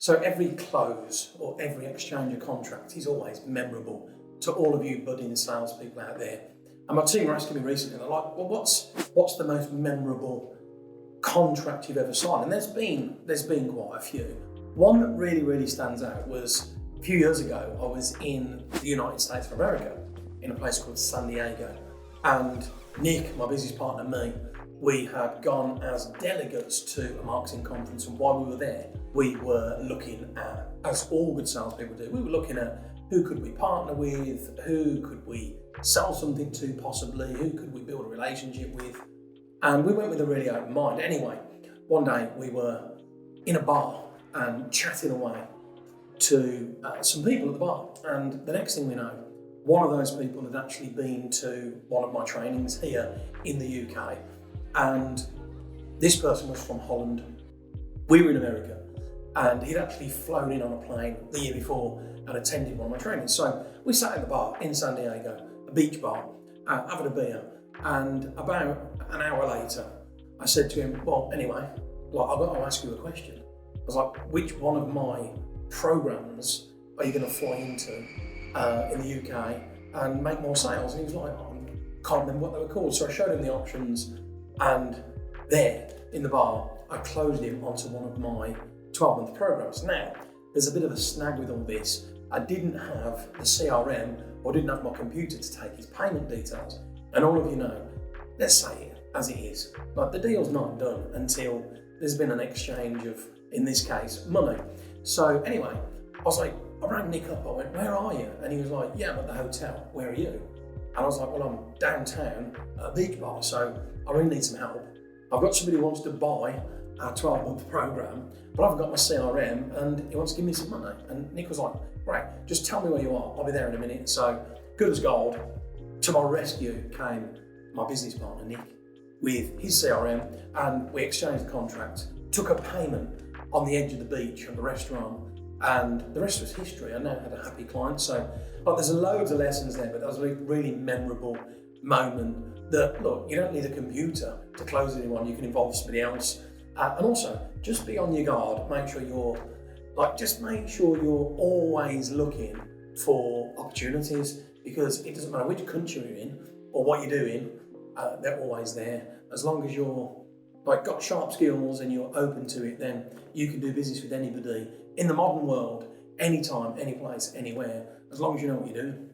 So every close or every exchange of contract is always memorable to all of you budding salespeople out there. And my team were asking me recently, they're like, well, what's the most memorable contract you've ever signed? And there's been quite a few. One that really stands out was a few years ago, I was in the United States of America in a place called San Diego. And Nick, my business partner, me, we had gone as delegates to a marketing conference, and while we were there, we were looking at, as all good salespeople do, we were looking at who could we partner with, who could we sell something to possibly, who could we build a relationship with, and we went with a really open mind. Anyway, one day we were in a bar and chatting away to some people at the bar, and the next thing we know, one of those people had actually been to one of my trainings here in the UK, and this person was from Holland. We were in America, and he'd actually flown in on a plane the year before and attended one of my trainings. So we sat in the bar in San Diego, a beach bar, having a beer, and about an hour later, I said to him, well, anyway, I've got to ask you a question. I was like, which one of my programs are you going to fly into in the UK and make more sales? And he was like, I can't remember what they were called. So I showed him the options, and there in the bar, I closed him onto one of my 12-month programs. Now, there's a bit of a snag with all this. I didn't have the CRM or didn't have my computer to take his payment details. And all of you know, let's say it as it is, but the deal's not done until there's been an exchange of, in this case, money. So anyway, I was like, I rang Nick up, I went, where are you? And he was like, yeah, I'm at the hotel, where are you? And I was like, well, I'm downtown at a beach bar, so I really need some help. I've got somebody who wants to buy our 12-month program, but I've got my CRM and he wants to give me some money. And Nick was like, right, just tell me where you are, I'll be there in a minute. So good as gold, to my rescue came my business partner, Nick, with his CRM, and we exchanged the contract, took a payment on the edge of the beach at the restaurant, and the rest was history. I now had a happy client. So there's loads of lessons there, but that was a really memorable moment that, look, you don't need a computer to close anyone, you can involve somebody else. And also, just be on your guard, make sure you're always looking for opportunities, because it doesn't matter which country you're in or what you're doing, they're always there. As long as you're got sharp skills and you're open to it, then you can do business with anybody in the modern world, anytime, any place, anywhere, as long as you know what you're doing.